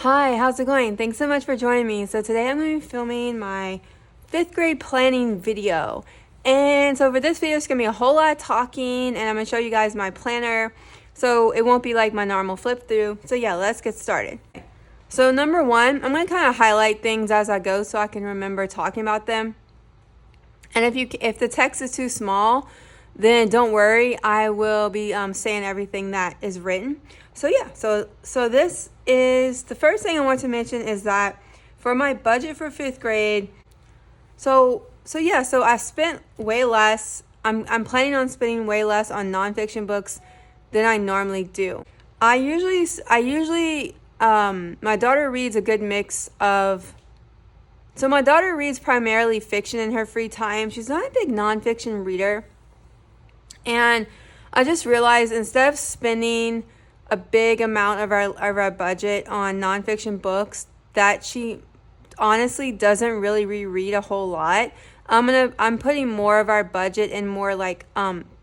Hi, how's it going? Thanks so much for joining me. So today I'm going to be filming my 5th grade planning video. And so for this video, it's going to be a whole lot of talking, and I'm going to show you guys my planner. So it won't be like my normal flip through. So yeah, let's get started. So number one, I'm going to kind of highlight things as I go so I can remember talking about them. And if the text is too small, then don't worry. I will be saying everything that is written. So yeah, so this is the first thing I want to mention is that for my budget for 5th grade, so I spent way less. I'm planning on spending way less on nonfiction books than I normally do. I usually my daughter reads a good mix of. So my daughter reads primarily fiction in her free time. She's not a big nonfiction reader. And I just realized instead of spending a big amount of our budget on nonfiction books that she honestly doesn't really reread a whole lot, I'm putting more of our budget in more like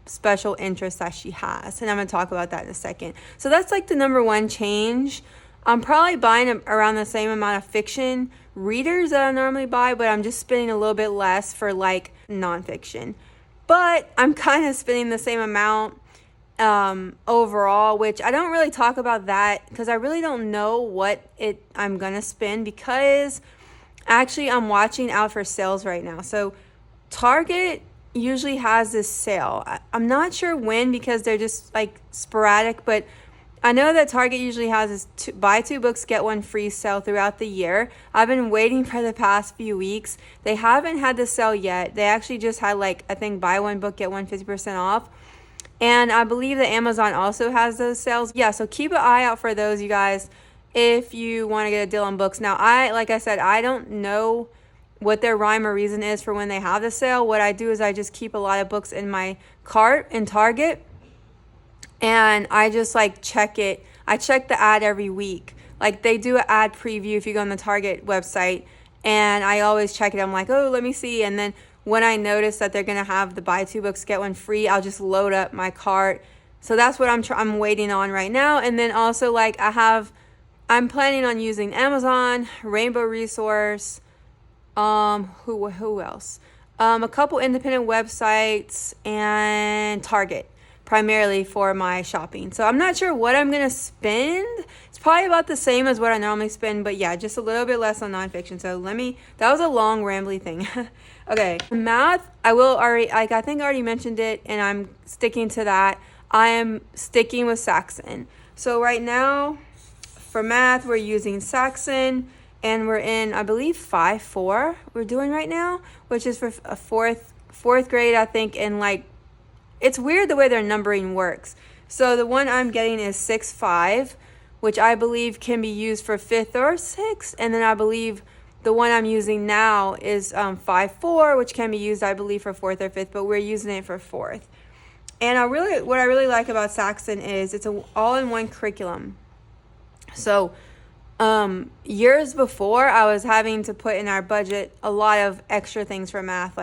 special interests that she has. And I'm going to talk about that in a second. So that's like the number one change. I'm probably buying around the same amount of fiction readers that I normally buy, but I'm just spending a little bit less for like nonfiction. But I'm kind of spending the same amount overall, which I don't really talk about that because I really don't know what I'm going to spend, because actually I'm watching out for sales right now. So Target usually has this sale. I'm not sure when because they're just like sporadic, but I know that Target usually has this buy 2 books, get 1 free sale throughout the year. I've been waiting for the past few weeks. They haven't had the sale yet. They actually just had I think buy 1 book, get 1 50% off. And I believe that Amazon also has those sales. Yeah, so keep an eye out for those, you guys, if you want to get a deal on books. Now, like I said, I don't know what their rhyme or reason is for when they have the sale. What I do is I just keep a lot of books in my cart in Target. And I just check it. I check the ad every week. They do an ad preview if you go on the Target website. And I always check it. I'm like, oh, let me see. And then when I notice that they're going to have the buy 2 books, get 1 free, I'll just load up my cart. So that's what I'm waiting on right now. And then also I'm planning on using Amazon, Rainbow Resource, who else? A couple independent websites, and Target, primarily for my shopping. So I'm not sure what I'm going to spend. It's probably about the same as what I normally spend, but yeah, just a little bit less on nonfiction. So that was a long rambly thing. Okay. Math, I think I already mentioned it, and I'm sticking to that. I am sticking with Saxon. So right now for math, we're using Saxon, and we're in, I believe, 5-4 we're doing right now, which is for a fourth grade, I think, and it's weird the way their numbering works. So the one I'm getting is 6-5, which I believe can be used for 5th or 6th. And then I believe the one I'm using now is 5-4, which can be used, I believe, for 4th or 5th, but we're using it for 4th. And what I really like about Saxon is it's an all-in-one curriculum. So years before, I was having to put in our budget a lot of extra things for math,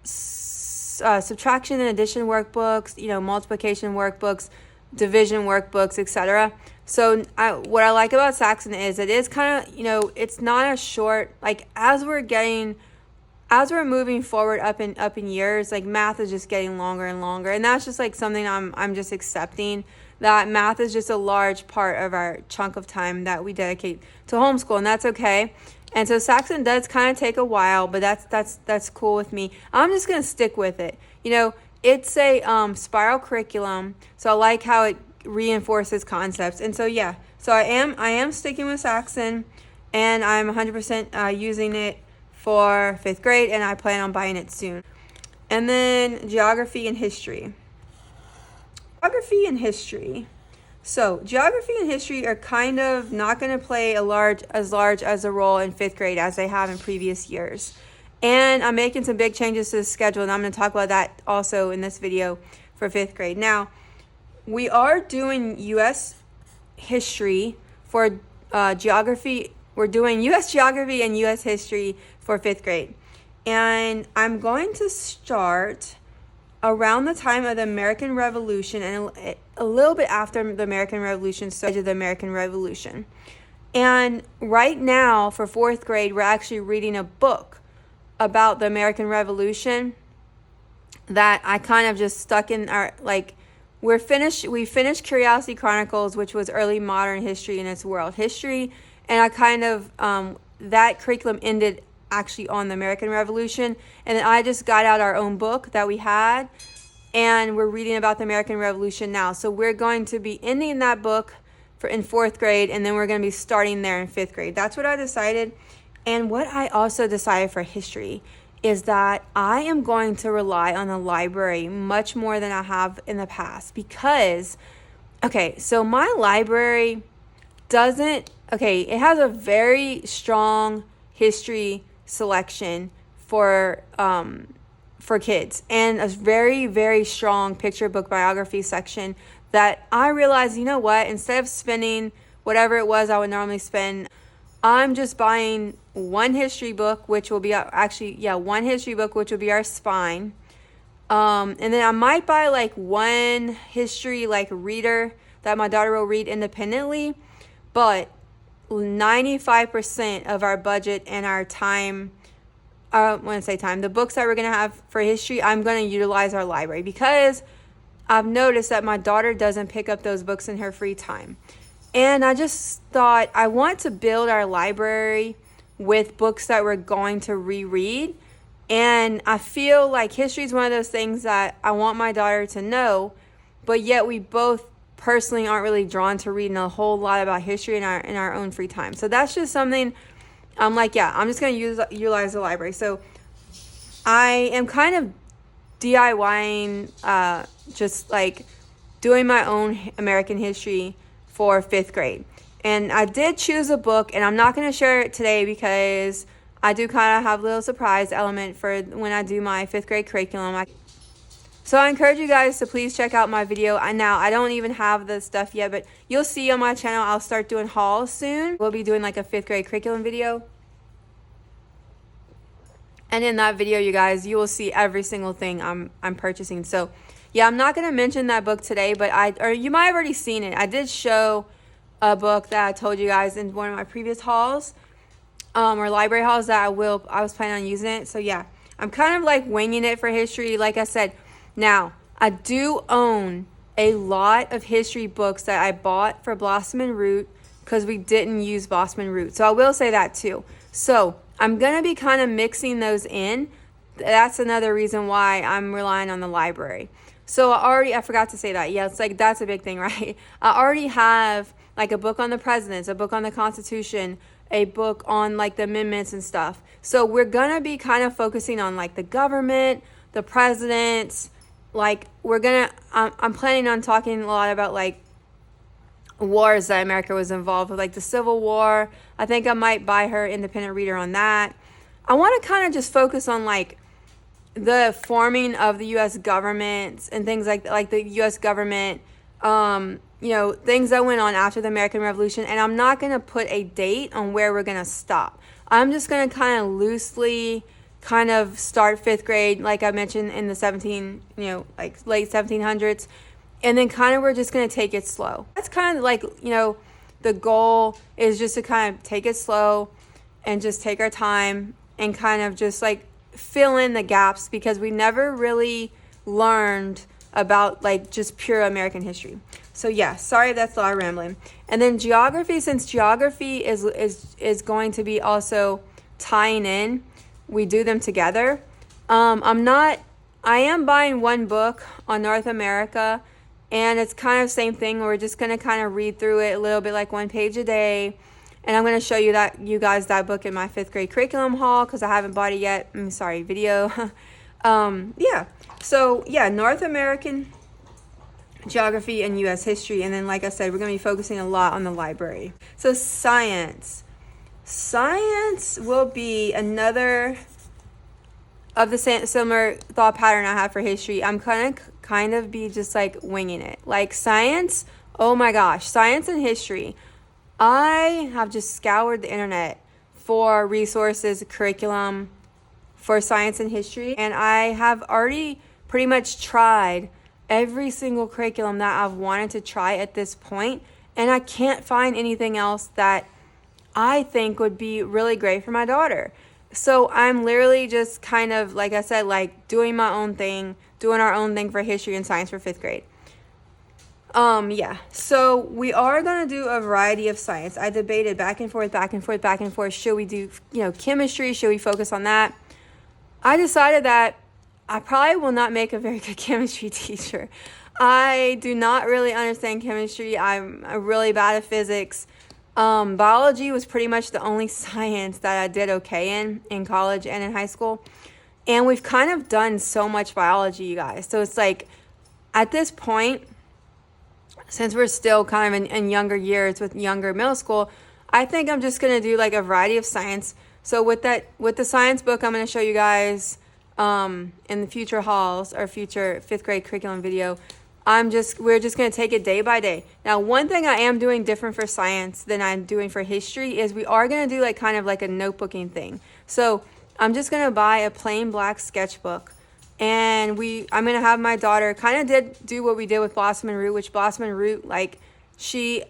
subtraction and addition workbooks, multiplication workbooks, division workbooks, etc. So what I like about Saxon is it is kind of, it's not a short, as we're moving forward up in years, math is just getting longer and longer. And that's just something I'm just accepting, that math is just a large part of our chunk of time that we dedicate to homeschool, and that's okay. And so Saxon does kind of take a while, but that's cool with me. I'm just going to stick with it. It's a spiral curriculum, so I like how it reinforces concepts. And so yeah, so I am sticking with Saxon, and I'm 100% using it for 5th grade, and I plan on buying it soon. And then geography and history. So geography and history are kind of not going to play as large as a role in 5th grade as they have in previous years. And I'm making some big changes to the schedule, and I'm going to talk about that also in this video for 5th grade. Now, we are doing U.S. history for geography. We're doing U.S. geography and U.S. history for 5th grade. And I'm going to start around the time of the American Revolution and a little bit after the American Revolution, started the American Revolution. And right now, for 4th grade, we're actually reading a book about the American Revolution that I kind of just stuck in our, like, we finished Curiosity Chronicles, which was early modern history and its world history. And I kind of, that curriculum ended actually on the American Revolution. And then I just got out our own book that we had, and we're reading about the American Revolution now. So we're going to be ending that book in 4th grade, and then we're going to be starting there in 5th grade. That's what I decided. And what I also decided for history is that I am going to rely on the library much more than I have in the past, because, okay, so my library it has a very strong history selection for kids, and a very, very strong picture book biography section that I realized, you know what, instead of spending whatever it was I would normally spend, I'm just buying one history book, which will be one history book, which will be our spine. And then I might buy like one history like reader that my daughter will read independently. But 95% of our budget and our time, the books that we're going to have for history, I'm going to utilize our library, because I've noticed that my daughter doesn't pick up those books in her free time. And I just thought I want to build our library with books that we're going to reread. And I feel like history is one of those things that I want my daughter to know, but yet we both personally aren't really drawn to reading a whole lot about history in our own free time. So that's just something I'm like, I'm just going to utilize the library. So I am kind of DIYing, just like doing my own American history for 5th grade. And I did choose a book, and I'm not going to share it today because I do kind of have a little surprise element for when I do my 5th grade curriculum. So I encourage you guys to please check out my video. Now, I don't even have the stuff yet, but you'll see on my channel I'll start doing hauls soon. We'll be doing like a 5th grade curriculum video. And in that video, you guys, you will see every single thing I'm purchasing. So yeah, I'm not going to mention that book today, but you might have already seen it. I did show a book that I told you guys in one of my previous hauls, or library hauls, that I was planning on using it. So yeah, I'm kind of like winging it for history. Like I said, now I do own a lot of history books that I bought for Blossom and Root because we didn't use Blossom and Root. So I will say that too. So I'm going to be kind of mixing those in. That's another reason why I'm relying on the library. So I forgot to say that. Yeah, it's like, that's a big thing, right? I already have like a book on the presidents, a book on the Constitution, a book on like the amendments and stuff. So we're going to be kind of focusing on like the government, the presidents, like I'm planning on talking a lot about like wars that America was involved with, like the Civil War. I think I might buy her independent reader on that. I want to kind of just focus on like the forming of the U.S. government and things like the U.S. government, things that went on after the American Revolution. And I'm not going to put a date on where we're going to stop. I'm just going to kind of loosely kind of start 5th grade, like I mentioned, in the late 1700s. And then kind of we're just going to take it slow. That's kind of like, the goal is just to kind of take it slow and just take our time and kind of just like fill in the gaps, because we never really learned about like just pure American history. So yeah, sorry, that's a lot of rambling. And then geography, since geography is going to be also tying in, we do them together. I am buying one book on North America, and it's kind of same thing. We're just going to kind of read through it a little bit, like one page a day. And I'm going to show you guys that book in my 5th grade curriculum haul, because I haven't bought it yet. Video. So yeah, North American geography and U.S. history. And then, like I said, we're going to be focusing a lot on the library. So science will be another of the similar thought pattern I have for history. I'm kind of be just like winging it. Like science, oh my gosh, science and history. I have just scoured the internet for resources, curriculum for science and history, and I have already pretty much tried every single curriculum that I've wanted to try at this point, and I can't find anything else that I think would be really great for my daughter. So I'm literally just kind of, like I said, like doing my own thing, doing our own thing for history and science for 5th grade. Yeah, so we are going to do a variety of science. I debated back and forth. Should we do, chemistry? Should we focus on that? I decided that I probably will not make a very good chemistry teacher. I do not really understand chemistry. I'm really bad at physics. Biology was pretty much the only science that I did okay in college and in high school. And we've kind of done so much biology, you guys. So it's like, at this point, since we're still kind of in younger years with younger middle school, I think I'm just going to do like a variety of science. So with the science book, I'm going to show you guys in the future hauls or future 5th grade curriculum video. We're just going to take it day by day. Now, one thing I am doing different for science than I'm doing for history is we are going to do like kind of like a notebooking thing. So I'm just going to buy a plain black sketchbook, and I'm going to have my daughter kind of do what we did with Blossom and Root, which Blossom and Root, like she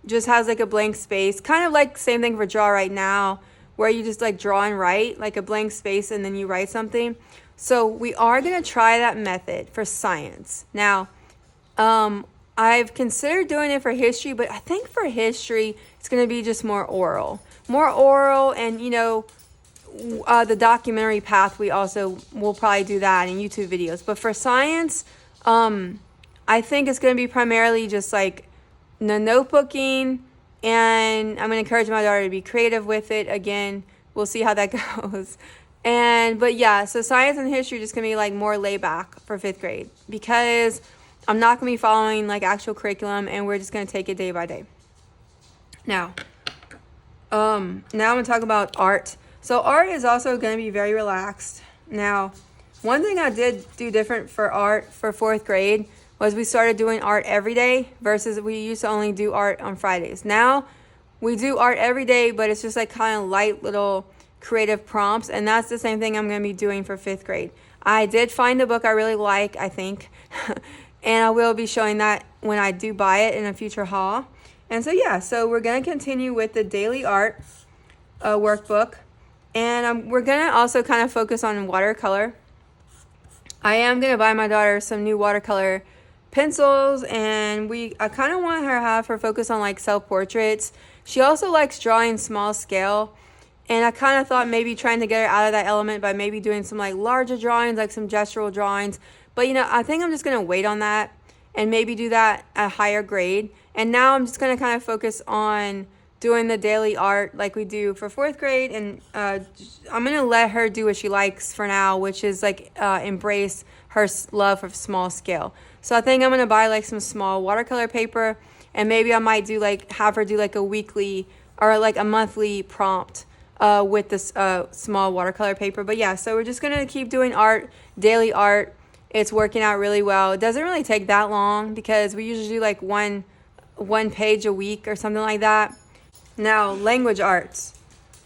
just has like a blank space, kind of like same thing for Draw Right Now, where you just like draw and write, like a blank space, and then you write something. So we are going to try that method for science. Now, I've considered doing it for history, but I think for history, it's going to be just more oral, and, the documentary path, we also will probably do that in YouTube videos. But for science, I think it's going to be primarily just like the notebooking, and I'm going to encourage my daughter to be creative with it. Again, we'll see how that goes. But yeah, so science and history are just going to be like more laid back for 5th grade, because I'm not going to be following like actual curriculum, and we're just going to take it day by day. Now I'm going to talk about art. So art is also going to be very relaxed. Now, one thing I did do different for art for 4th grade was we started doing art every day versus we used to only do art on Fridays. Now we do art every day, but it's just like kind of light little creative prompts, and that's the same thing I'm going to be doing for 5th grade. I did find a book I really like, I think, and I will be showing that when I do buy it in a future haul. And so yeah, so we're going to continue with the daily art workbook, and we're going to also kind of focus on watercolor. I am going to buy my daughter some new watercolor pencils, and I kind of want her to have her focus on like self-portraits. She also likes drawing small scale, and I kind of thought maybe trying to get her out of that element by maybe doing some like larger drawings, like some gestural drawings. But I think I'm just going to wait on that and maybe do that at a higher grade. And now I'm just going to kind of focus on doing the daily art like we do for 4th grade. And I'm going to let her do what she likes for now, which is like embrace her love of small scale. So I think I'm going to buy like some small watercolor paper, and maybe I might have her do like a weekly or like a monthly prompt with this small watercolor paper. But yeah, so we're just going to keep doing art, daily art. It's working out really well. It doesn't really take that long because we usually do like one page a week or something like that. Now, language arts.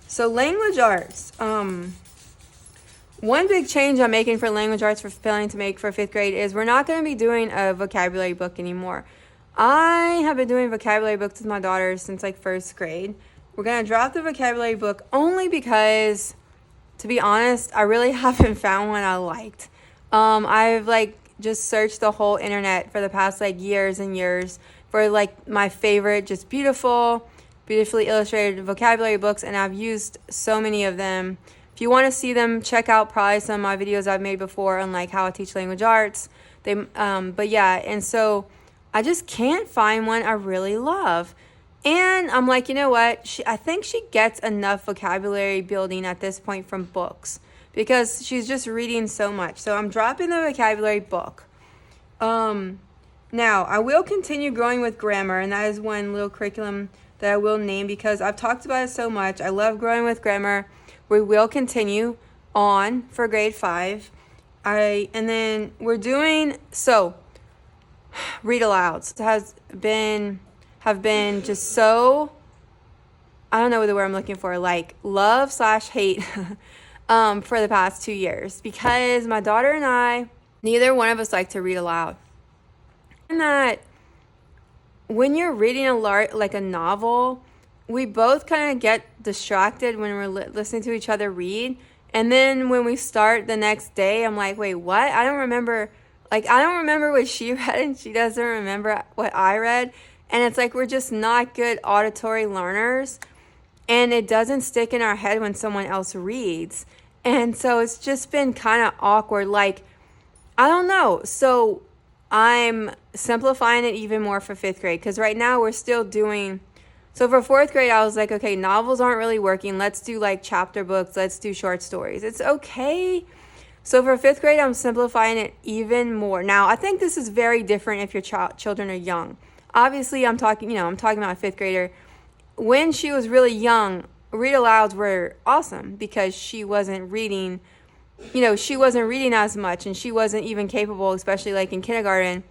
So language arts, one big change I'm making for language arts for planning to make for 5th grade is we're not going to be doing a vocabulary book anymore. I have been doing vocabulary books with my daughter since like 1st grade. We're going to drop the vocabulary book only because, to be honest, I really haven't found one I liked. I've like just searched the whole internet for the past like years and years for like my favorite, just beautifully illustrated vocabulary books, and I've used so many of them. If you want to see them, check out probably some of my videos I've made before on like how I teach language arts. But yeah, and so I just can't find one I really love. And I'm like, you know what? I think she gets enough vocabulary building at this point from books because she's just reading so much. So I'm dropping the vocabulary book. Now, I will continue growing with grammar, and that is one little curriculum that I will name because I've talked about it so much. I love growing with grammar. We will continue on for grade 5. And then we're doing, read alouds have been just so, I don't know the word I'm looking for, like love/hate for the past 2 years, because my daughter and I neither one of us like to read aloud. And that when you're reading like a novel, we both kind of get distracted when we're listening to each other read. And then when we start the next day, I'm like, wait, what? I don't remember what she read and she doesn't remember what I read. And it's like we're just not good auditory learners. And it doesn't stick in our head when someone else reads. And so it's just been kind of awkward. Like, I don't know. So I'm simplifying it even more for 5th grade because right now we're still doing... So for 4th grade, I was like, okay, novels aren't really working. Let's do like chapter books. Let's do short stories. It's okay. So for 5th grade, I'm simplifying it even more. Now, I think this is very different if your children are young. Obviously, I'm talking about a 5th grader. When she was really young, read alouds were awesome because she wasn't reading, she wasn't reading as much and she wasn't even capable, especially like in kindergarten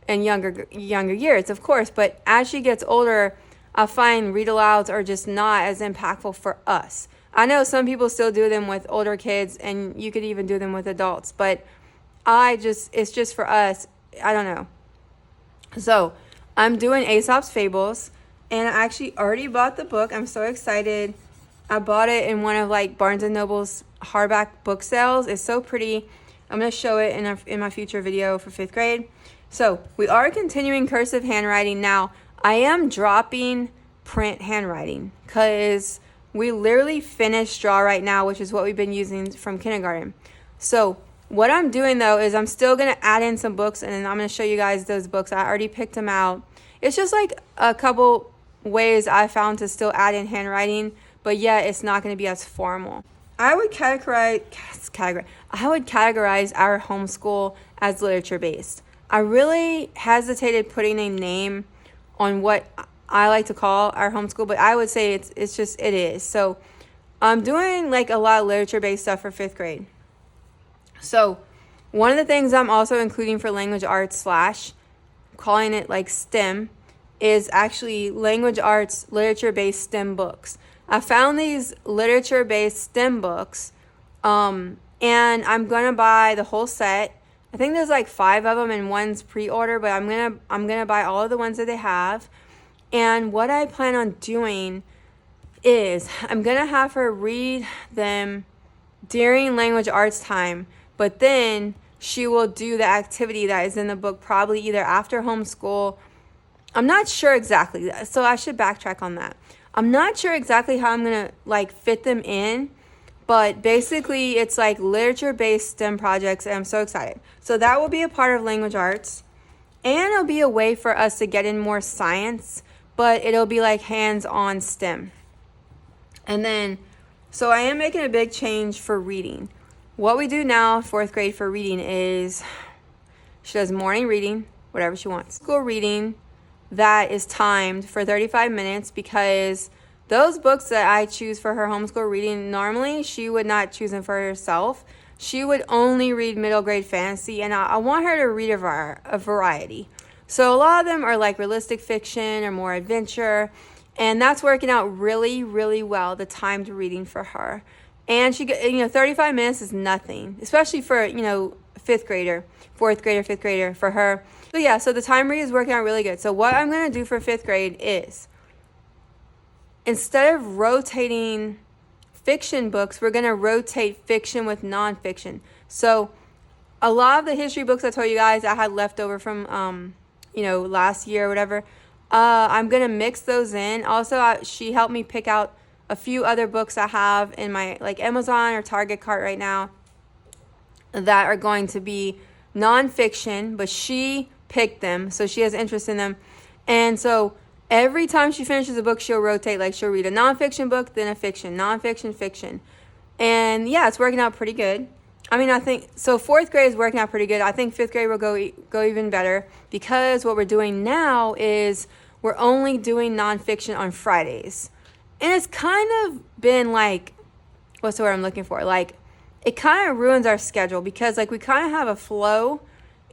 and younger years, of course. But as she gets older, I find read alouds are just not as impactful for us. I know some people still do them with older kids and you could even do them with adults, but it's just for us. I don't know. So I'm doing Aesop's Fables and I actually already bought the book. I'm so excited. I bought it in one of like Barnes & Noble's hardback book sales. It's so pretty. I'm going to show it in my future video for 5th grade. So we are continuing cursive handwriting now. I am dropping print handwriting because we literally finished Draw right now, which is what we've been using from kindergarten. So what I'm doing though is I'm still going to add in some books and I'm going to show you guys those books. I already picked them out. It's just like a couple ways I found to still add in handwriting, but yet it's not going to be as formal. I would categorize our homeschool as literature based. I really hesitated putting a name on what I like to call our homeschool, but I would say it is. So I'm doing like a lot of literature-based stuff for 5th grade. So one of the things I'm also including for language arts / calling it like STEM is actually language arts literature-based STEM books. I found these literature-based STEM books, and I'm gonna buy the whole set. I think there's like 5 of them and one's pre-order, but I'm gonna buy all of the ones that they have. And what I plan on doing is I'm gonna have her read them during language arts time, but then she will do the activity that is in the book probably either after homeschool. I'm not sure exactly, so I should backtrack on that. I'm not sure exactly how I'm gonna like fit them in, but basically it's like literature-based STEM projects and I'm so excited. So that will be a part of language arts and it'll be a way for us to get in more science, but it'll be like hands-on STEM. And then, so I am making a big change for reading. What we do now, 4th grade for reading is she does morning reading, whatever she wants. School reading that is timed for 35 minutes because those books that I choose for her homeschool reading, normally she would not choose them for herself. She would only read middle grade fantasy, and I want her to read a variety. So a lot of them are like realistic fiction or more adventure, and that's working out really, really well, the timed reading for her. And she, 35 minutes is nothing, especially for, 5th grader, 4th grader, 5th grader for her. So yeah, so the time read is working out really good. So what I'm going to do for 5th grade is, instead of rotating fiction books, we're going to rotate fiction with nonfiction. So a lot of the history books I told you guys I had left over from, last year or whatever, I'm going to mix those in. Also, she helped me pick out a few other books I have in my like Amazon or Target cart right now that are going to be nonfiction, but she picked them, so she has interest in them. And so every time she finishes a book, she'll rotate. Like she'll read a nonfiction book, then a fiction, nonfiction, fiction. And yeah, it's working out pretty good. I mean, I think, so 4th grade is working out pretty good. I think 5th grade will go even better because what we're doing now is we're only doing nonfiction on Fridays. And it's kind of been like, what's the word I'm looking for? Like, it kind of ruins our schedule because like we kind of have a flow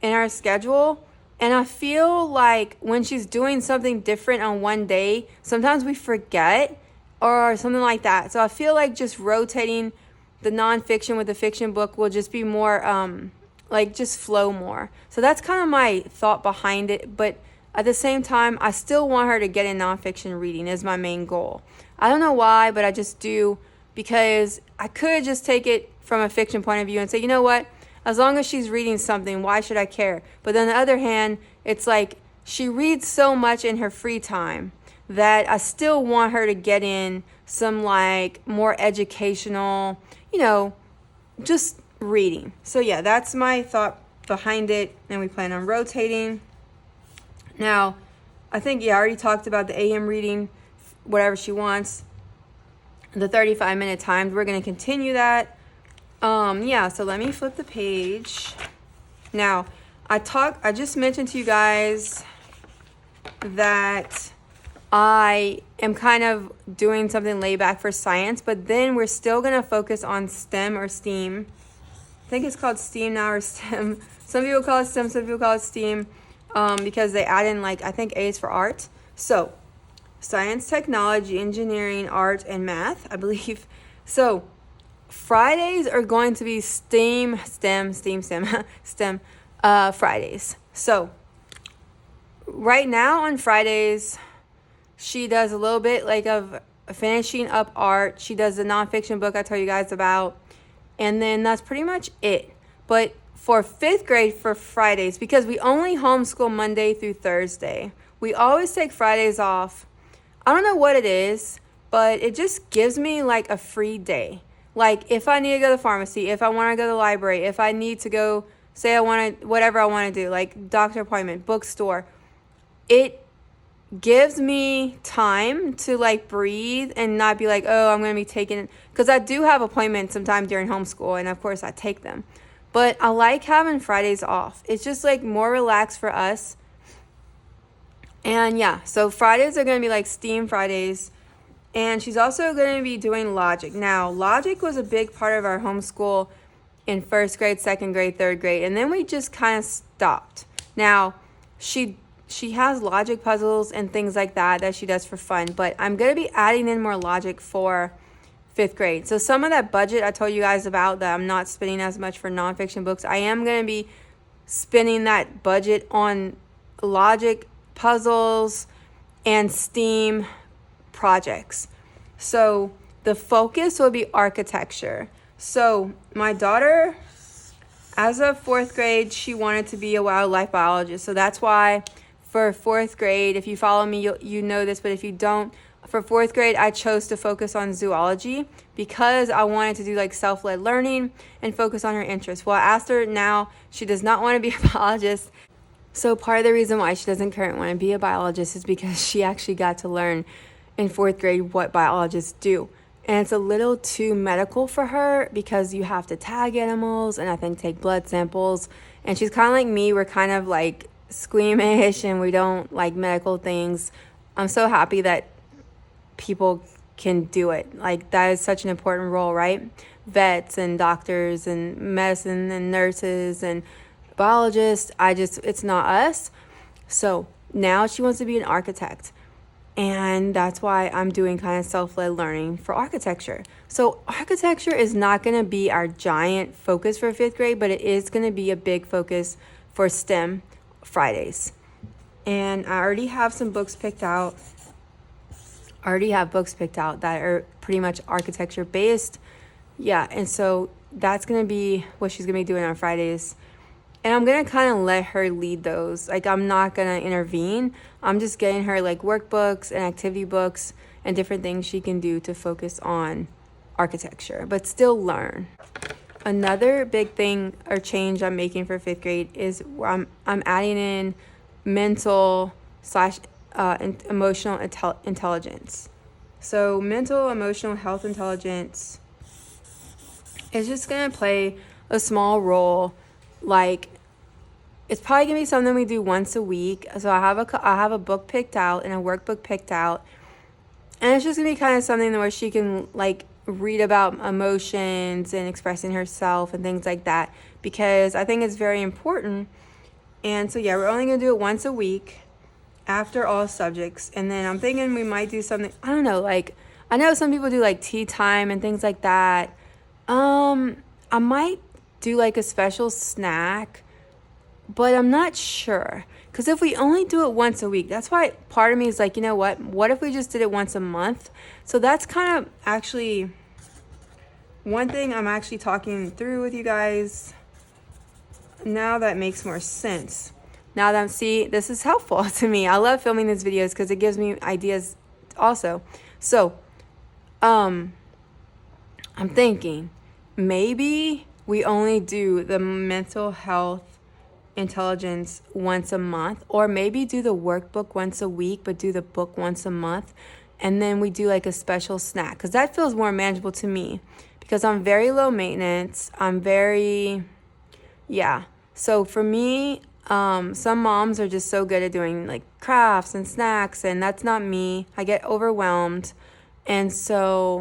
in our schedule. And I feel like when she's doing something different on one day, sometimes we forget or something like that. So I feel like just rotating the nonfiction with the fiction book will just be more like just flow more. So that's kind of my thought behind it. But at the same time, I still want her to get in nonfiction reading is my main goal. I don't know why, but I just do, because I could just take it from a fiction point of view and say, you know what? As long as she's reading something, why should I care? But on the other hand, it's like she reads so much in her free time that I still want her to get in some like more educational, just reading. So yeah, that's my thought behind it. And we plan on rotating. Now, I think, I already talked about the AM reading, whatever she wants, the 35-minute times. We're going to continue that. So let me flip the page. Now, I just mentioned to you guys that I am kind of doing something laid back for science, but then we're still going to focus on STEM or STEAM. I think it's called STEAM now, or STEM. Some people call it STEM, some people call it STEAM, because they add in, like, I think A's for art. So, science, technology, engineering, art, and math, I believe. So, Fridays are going to be STEM Fridays. So, right now on Fridays, she does a little bit like of finishing up art. She does the nonfiction book I told you guys about. And then that's pretty much it. But for 5th grade for Fridays, because we only homeschool Monday through Thursday, we always take Fridays off. I don't know what it is, but it just gives me like a free day. Like if I need to go to the pharmacy, if I want to go to the library, if I need to go, say I want to, whatever I want to do, like doctor appointment, bookstore, it gives me time to like breathe and not be like, oh, I'm going to be taking, because I do have appointments sometime during homeschool, and of course I take them. But I like having Fridays off. It's just like more relaxed for us. And yeah, so Fridays are going to be like STEAM Fridays. And she's also going to be doing logic. Now, logic was a big part of our homeschool in 1st grade, 2nd grade, 3rd grade. And then we just kind of stopped. Now, she has logic puzzles and things like that she does for fun. But I'm going to be adding in more logic for 5th grade. So some of that budget I told you guys about that I'm not spending as much for nonfiction books, I am going to be spending that budget on logic puzzles and STEAM projects. So the focus will be architecture. So my daughter, as of 4th grade, she wanted to be a wildlife biologist. So that's why for 4th grade, if you follow me, you know this, but if you don't, for 4th grade, I chose to focus on zoology because I wanted to do like self-led learning and focus on her interests. Well, I asked her now, she does not want to be a biologist. So part of the reason why she doesn't currently want to be a biologist is because she actually got to learn in 4th grade what biologists do. And it's a little too medical for her because you have to tag animals and I think take blood samples. And she's kind of like me. We're kind of like squeamish and we don't like medical things. I'm so happy that people can do it. Like that is such an important role, right? Vets and doctors and medicine and nurses and biologists. It's not us. So now she wants to be an architect. And that's why I'm doing kind of self-led learning for architecture. So architecture is not going to be our giant focus for 5th grade, but it is going to be a big focus for STEM Fridays. And I already have some books picked out. That are pretty much architecture based. Yeah, and so that's going to be what she's going to be doing on Fridays. And I'm going to kind of let her lead those. Like, I'm not going to intervene. I'm just getting her, like, workbooks and activity books and different things she can do to focus on architecture, but still learn. Another big thing or change I'm making for 5th grade is I'm adding in mental / emotional intelligence. So mental, emotional health intelligence is just going to play a small role. Like, it's probably going to be something we do once a week. So I have a book picked out and a workbook picked out. And it's just going to be kind of something where she can, like, read about emotions and expressing herself and things like that. Because I think it's very important. And so, yeah, we're only going to do it once a week after all subjects. And then I'm thinking we might do something, I don't know, like, I know some people do, like, tea time and things like that. I might do like a special snack, but I'm not sure. Because if we only do it once a week, that's why part of me is like, you know what if we just did it once a month? So that's kind of actually one thing I'm actually talking through with you guys. Now that makes more sense. Now that this is helpful to me. I love filming these videos because it gives me ideas also. So, I'm thinking maybe we only do the mental health intelligence once a month, or maybe do the workbook once a week, but do the book once a month. And then we do like a special snack, because that feels more manageable to me because I'm very low maintenance. So for me, some moms are just so good at doing like crafts and snacks, and that's not me. I get overwhelmed. And so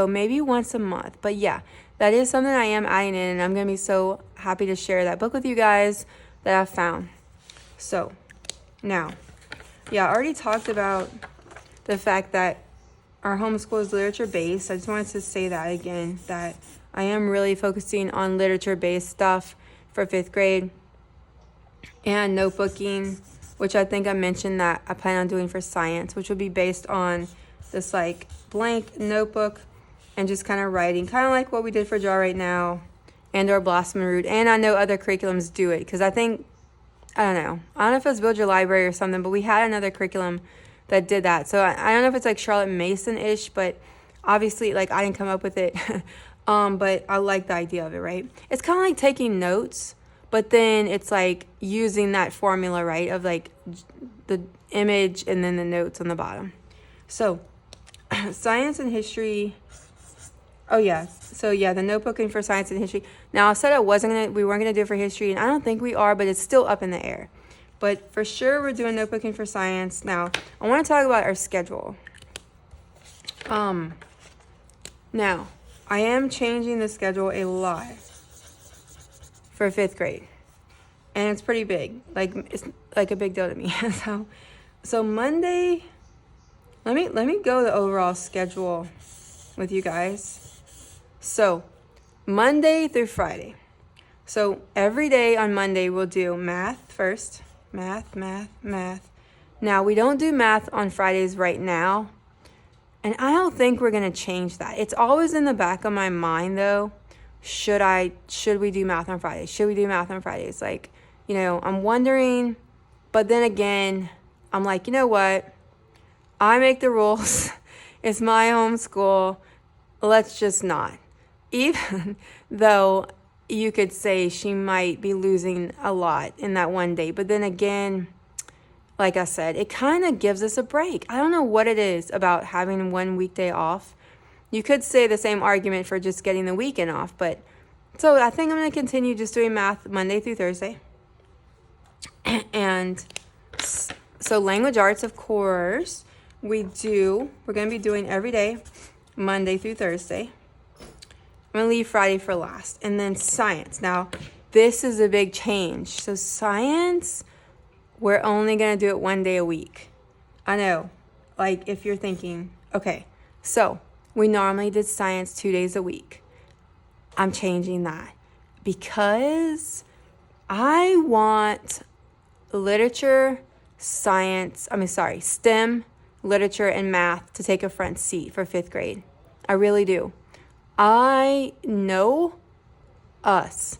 maybe once a month. But yeah, that is something I am adding in, and I'm going to be so happy to share that book with you guys that I found. So now, I already talked about the fact that our homeschool is literature based. I just wanted to say that again, that I am really focusing on literature based stuff for 5th grade, and notebooking, which I think I mentioned that I plan on doing for science, which would be based on this like blank notebook and just kind of writing, kind of like what we did for Draw Right Now and or Blossom and Root. And I know other curriculums do it, because I don't know if it was Build Your Library or something, but we had another curriculum that did that. So I don't know if it's like Charlotte Mason-ish, but obviously like I didn't come up with it. But I like the idea of it, right? It's kind of like taking notes, but then it's like using that formula, right, of like the image and then the notes on the bottom. So science and history. Oh yeah. So yeah, the notebooking for science and history. Now I said we weren't gonna do it for history, and I don't think we are, but it's still up in the air. But for sure we're doing notebooking for science. Now I want to talk about our schedule. Now I am changing the schedule a lot for 5th grade, and it's pretty big. Like it's like a big deal to me. So Monday. Let me go the overall schedule with you guys. So Monday through Friday. So every day on Monday we'll do math first. Math. Now we don't do math on Fridays right now, and I don't think we're gonna change that. It's always in the back of my mind though. Should we do math on Fridays? Should we do math on Fridays? Like, I'm wondering, but then again, I'm like, you know what? I make the rules. It's my homeschool. Let's just not. Even though you could say she might be losing a lot in that one day. But then again, like I said, it kind of gives us a break. I don't know what it is about having one weekday off. You could say the same argument for just getting the weekend off. But so I think I'm going to continue just doing math Monday through Thursday. And so language arts, of course, we're going to be doing every day, Monday through Thursday. I'm going to leave Friday for last. And then science. Now, this is a big change. So science, we're only going to do it one day a week. I know, like if you're thinking, okay, so we normally did science 2 days a week. I'm changing that because I want STEM, literature, and math to take a front seat for 5th grade. I really do. I know us,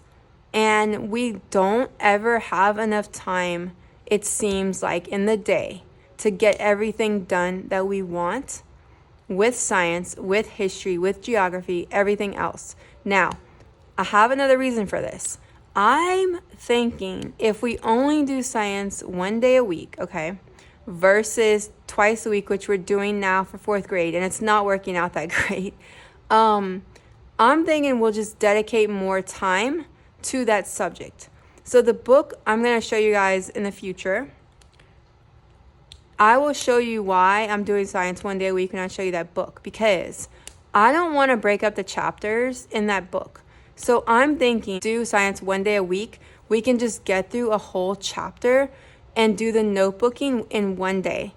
and we don't ever have enough time, it seems like, in the day to get everything done that we want with science, with history, with geography, everything else. Now, I have another reason for this. I'm thinking if we only do science one day a week, okay, versus twice a week, which we're doing now for 4th grade, and it's not working out that great. I'm thinking we'll just dedicate more time to that subject. So the book I'm going to show you guys in the future, I will show you why I'm doing science one day a week when I show you that book, because I don't want to break up the chapters in that book. So I'm thinking do science one day a week. We can just get through a whole chapter and do the notebooking in one day.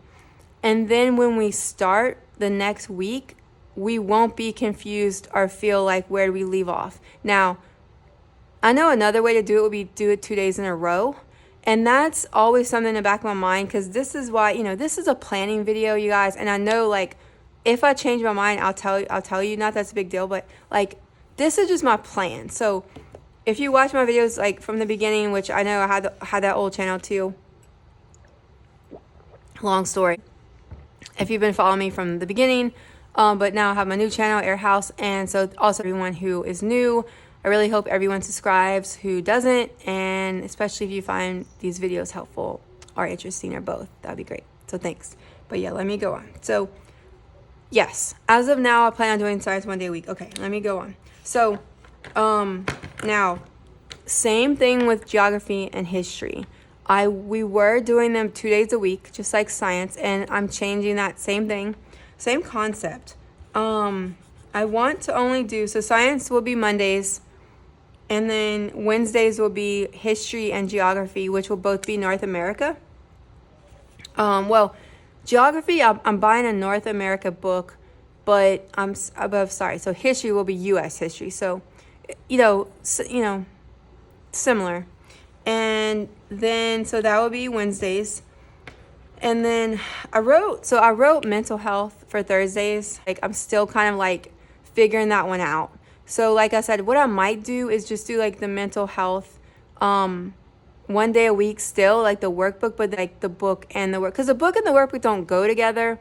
And then when we start the next week, we won't be confused or feel like, where do we leave off? Now, I know another way to do it would be do it 2 days in a row. And that's always something in the back of my mind, because this is why, this is a planning video, you guys. And I know, like, if I change my mind, I'll tell you, not that's a big deal, but like, this is just my plan. So if you watch my videos like from the beginning, which I know I had that old channel too, long story, if you've been following me from the beginning, but now I have my new channel, Air House. And so also everyone who is new, I really hope everyone subscribes who doesn't, and especially if you find these videos helpful or interesting, or both, that'd be great. So thanks. But yeah, let me go on. So yes, as of now, I plan on doing science 1 day a week. Okay, let me go on. So now, same thing with geography and history. We were doing them 2 days a week, just like science, and I'm changing that same thing, same concept. I want to only do, so science will be Mondays, and then Wednesdays will be history and geography, which will both be North America. Well, geography, I'm buying a North America book, but so history will be U.S. history. So, similar. And then, so that will be Wednesdays. And then I wrote mental health for Thursdays. Like, I'm still kind of like figuring that one out. So like I said, what I might do is just do like the mental health 1 day a week still, like the workbook, but like the book and the work, because the book and the workbook don't go together.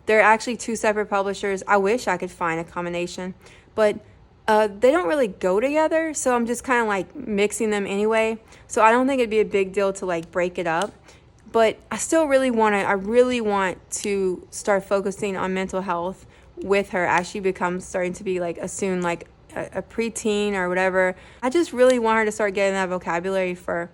They're actually 2 separate publishers. I wish I could find a combination, but they don't really go together. So I'm just kind of like mixing them anyway. So I don't think it'd be a big deal to like break it up. But I really want to start focusing on mental health with her as she becomes starting to be like soon like a preteen or whatever. I just really want her to start getting that vocabulary for,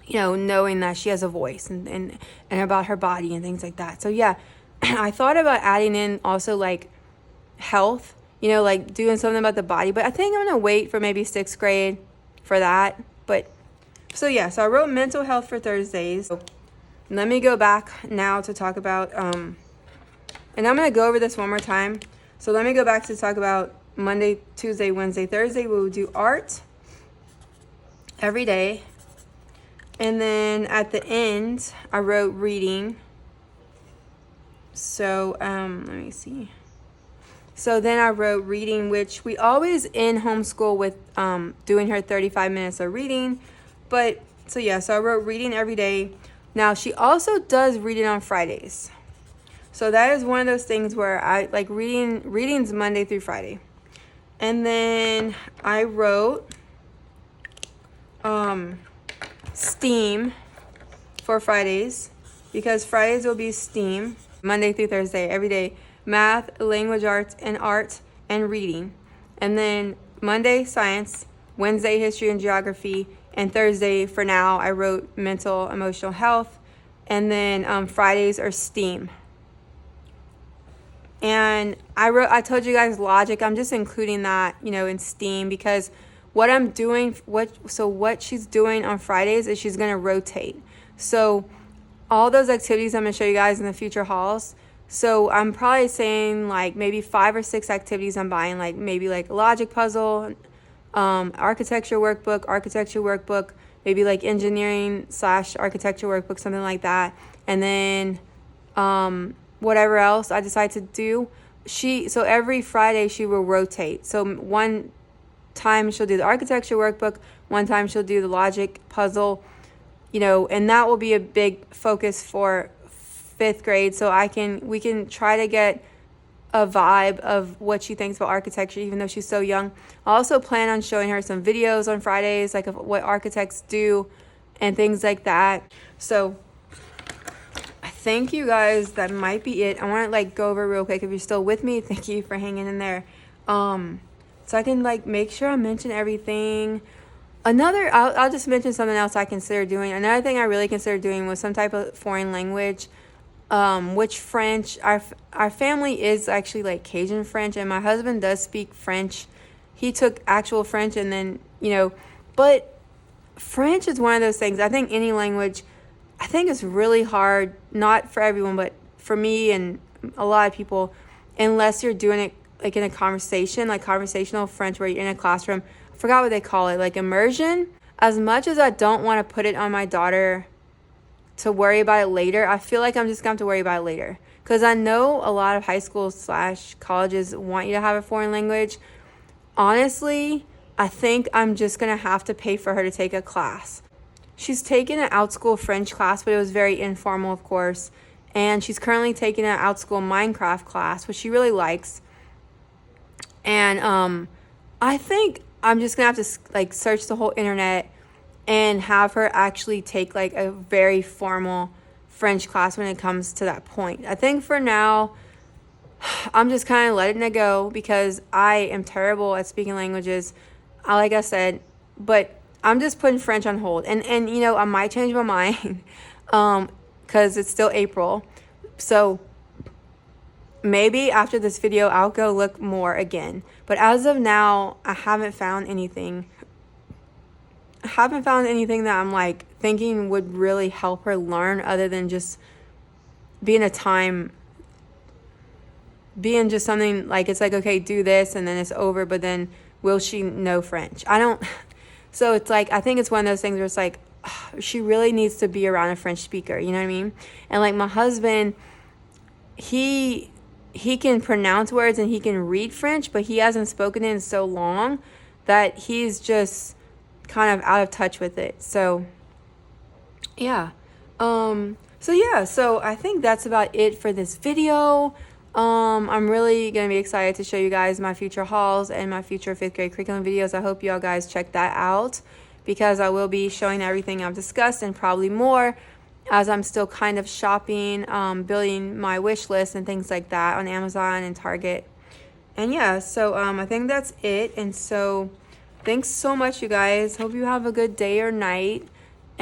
knowing that she has a voice and about her body and things like that. So yeah, I thought about adding in also like health, like doing something about the body, but I think I'm going to wait for maybe 6th grade for that. But so yeah, so I wrote mental health for Thursdays. So let me go back now to talk about, and I'm going to go over this one more time. So let me go back to talk about Monday, Tuesday, Wednesday, Thursday. We will do art every day. And then at the end, I wrote reading. So let me see. So then I wrote reading, which we always end homeschool with doing her 35 minutes of reading. But so yeah, so I wrote reading every day. Now she also does reading on Fridays. So that is one of those things where I like readings Monday through Friday. And then I wrote STEAM for Fridays, because Fridays will be STEAM, Monday through Thursday, every day. Math, language arts, and reading. And then Monday, science, Wednesday, history and geography, and Thursday, for now, I wrote mental, emotional health. And then Fridays are STEAM. And I told you guys logic. I'm just including that, in STEAM, because what I'm doing, what she's doing on Fridays is she's going to rotate. So all those activities I'm going to show you guys in the future hauls. So I'm probably saying like maybe 5 or 6 activities I'm buying, like maybe like logic puzzle, architecture workbook, maybe like engineering/architecture workbook, something like that. And then whatever else I decide to do. So every Friday she will rotate. So one time she'll do the architecture workbook, one time she'll do the logic puzzle, and that will be a big focus for 5th grade. So we can try to get a vibe of what she thinks about architecture, even though she's so young. I also plan on showing her some videos on Fridays, like of what architects do and things like that. So thank you guys. That might be it. I want to like go over real quick. If you're still with me, thank you for hanging in there. So I can like make sure I mention everything. I'll just mention something else I consider doing. Another thing I really considered doing was some type of foreign language, which French. Our family is actually like Cajun French, and my husband does speak French. He took actual French, and then but French is one of those things. I think any language, I think it's really hard, not for everyone, but for me and a lot of people, unless you're doing it like in a conversation, like conversational French where you're in a classroom. I forgot what they call it, like immersion. As much as I don't want to put it on my daughter to worry about it later, I feel like I'm just going to have to worry about it later. Because I know a lot of high schools / colleges want you to have a foreign language. Honestly, I think I'm just going to have to pay for her to take a class. She's taken an outschool French class, but it was very informal, of course. And she's currently taking an outschool Minecraft class, which she really likes. And I think I'm just going to have to like search the whole internet and have her actually take like a very formal French class when it comes to that point. I think for now, I'm just kind of letting it go because I am terrible at speaking languages, like I said, but I'm just putting French on hold. And you know, I might change my mind because it's still April. So maybe after this video, I'll go look more again. But as of now, I haven't found anything. That I'm like thinking would really help her learn other than just being just something like it's like, okay, do this and then it's over, but then will she know French? So it's like, I think it's one of those things where it's like, she really needs to be around a French speaker, you know what I mean? And like my husband, he can pronounce words and he can read French, but he hasn't spoken it in so long that he's just kind of out of touch with it. So yeah. So I think that's about it for this video. I'm really going to be excited to show you guys my future hauls and my future 5th grade curriculum videos. I hope y'all guys check that out because I will be showing everything I've discussed and probably more as I'm still kind of shopping, building my wish list and things like that on Amazon and Target. And yeah, so I think that's it. And so thanks so much, you guys. Hope you have a good day or night.